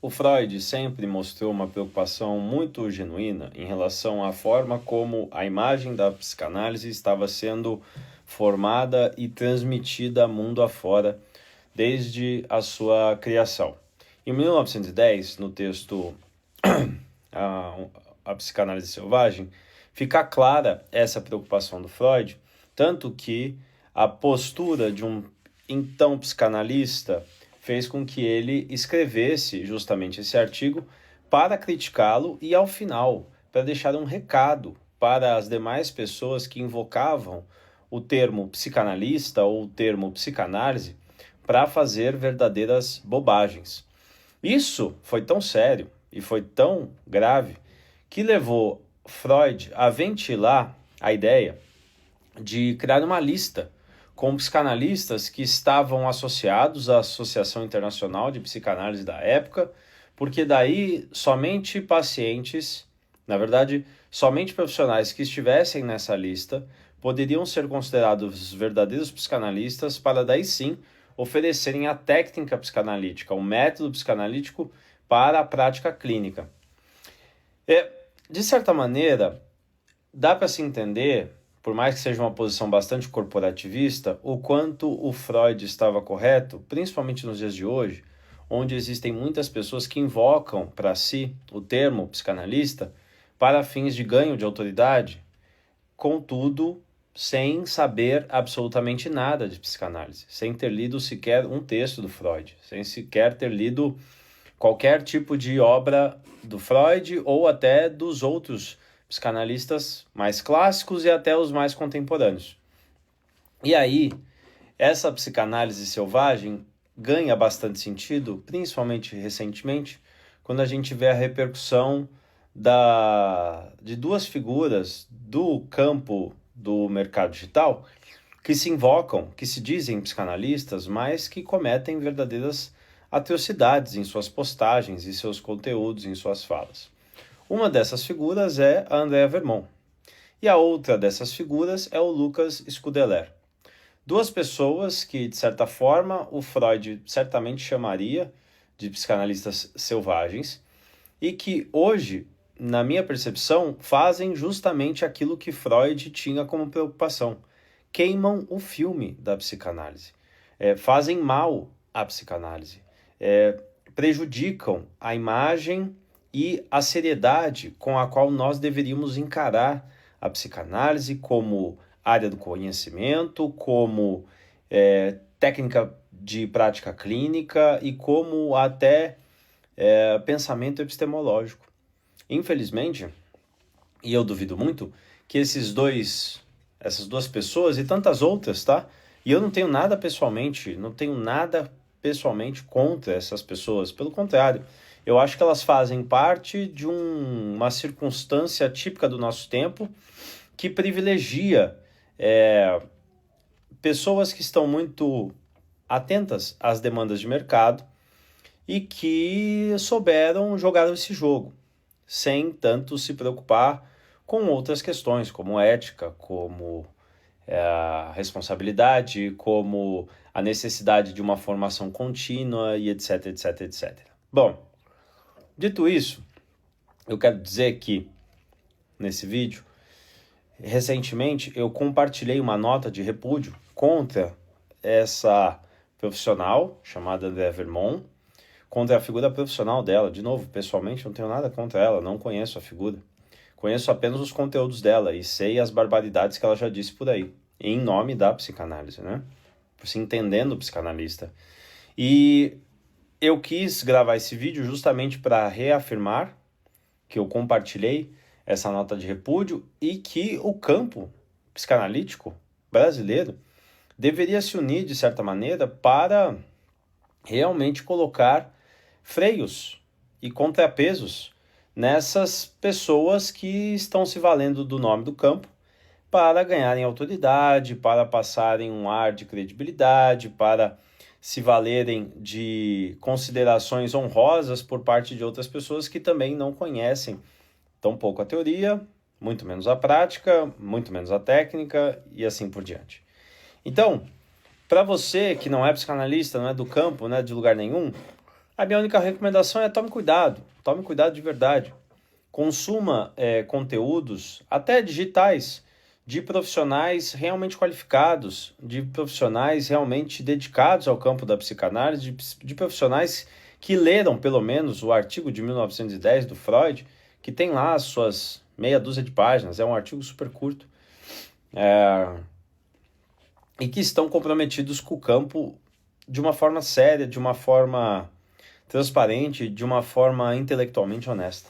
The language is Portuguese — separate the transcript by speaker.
Speaker 1: O Freud sempre mostrou uma preocupação muito genuína em relação à forma como a imagem da psicanálise estava sendo formada e transmitida mundo afora desde a sua criação. Em 1910, no texto a Psicanálise Selvagem, fica clara essa preocupação do Freud, tanto que a postura de um então psicanalista fez com que ele escrevesse justamente esse artigo para criticá-lo e, ao final, para deixar um recado para as demais pessoas que invocavam o termo psicanalista ou o termo psicanálise para fazer verdadeiras bobagens. Isso foi tão sério e foi tão grave que levou Freud a ventilar a ideia de criar uma lista com psicanalistas que estavam associados à Associação Internacional de Psicanálise da época, porque daí somente pacientes, na verdade, somente profissionais que estivessem nessa lista poderiam ser considerados verdadeiros psicanalistas para daí sim oferecerem a técnica psicanalítica, o método psicanalítico para a prática clínica. De certa maneira, dá para se entender, por mais que seja uma posição bastante corporativista, o quanto o Freud estava correto, principalmente nos dias de hoje, onde existem muitas pessoas que invocam para si o termo psicanalista para fins de ganho de autoridade, contudo, sem saber absolutamente nada de psicanálise, sem ter lido sequer um texto do Freud, sem sequer ter lido qualquer tipo de obra do Freud ou até dos outros psicanalistas mais clássicos e até os mais contemporâneos. E aí, essa psicanálise selvagem ganha bastante sentido, principalmente recentemente, quando a gente vê a repercussão de duas figuras do campo do mercado digital que se invocam, que se dizem psicanalistas, mas que cometem verdadeiras atrocidades em suas postagens, em seus conteúdos, em suas falas. Uma dessas figuras é a Andrea Vermont, e a outra dessas figuras é o Lucas Scudeler. Duas pessoas que, de certa forma, o Freud certamente chamaria de psicanalistas selvagens e que hoje, na minha percepção, fazem justamente aquilo que Freud tinha como preocupação. Queimam o filme da psicanálise, fazem mal à psicanálise, prejudicam a imagem e a seriedade com a qual nós deveríamos encarar a psicanálise como área do conhecimento, como técnica de prática clínica e como até pensamento epistemológico. Infelizmente, e eu duvido muito, que essas duas pessoas e tantas outras, tá? E eu não tenho nada pessoalmente contra essas pessoas, pelo contrário, eu acho que elas fazem parte de uma circunstância típica do nosso tempo que privilegia pessoas que estão muito atentas às demandas de mercado e que souberam jogar esse jogo, sem tanto se preocupar com outras questões, como ética, como a responsabilidade, como a necessidade de uma formação contínua e etc, etc, etc. Bom, dito isso, eu quero dizer que, nesse vídeo, recentemente eu compartilhei uma nota de repúdio contra essa profissional chamada Andrea Vermont, contra a figura profissional dela. De novo, pessoalmente não tenho nada contra ela, não conheço a figura. Conheço apenas os conteúdos dela e sei as barbaridades que ela já disse por aí, em nome da psicanálise, né? Por se entendendo psicanalista. E eu quis gravar esse vídeo justamente para reafirmar que eu compartilhei essa nota de repúdio e que o campo psicanalítico brasileiro deveria se unir, de certa maneira, para realmente colocar freios e contrapesos nessas pessoas que estão se valendo do nome do campo para ganharem autoridade, para passarem um ar de credibilidade, para se valerem de considerações honrosas por parte de outras pessoas que também não conhecem tão pouco a teoria, muito menos a prática, muito menos a técnica e assim por diante. Então, para você que não é psicanalista, não é do campo, não é de lugar nenhum, A minha única recomendação é tome cuidado de verdade. Consuma conteúdos, até digitais, de profissionais realmente qualificados, de profissionais realmente dedicados ao campo da psicanálise, de profissionais que leram pelo menos o artigo de 1910 do Freud, que tem lá as suas meia dúzia de páginas, é um artigo super curto, e que estão comprometidos com o campo de uma forma séria, de uma forma transparente, de uma forma intelectualmente honesta.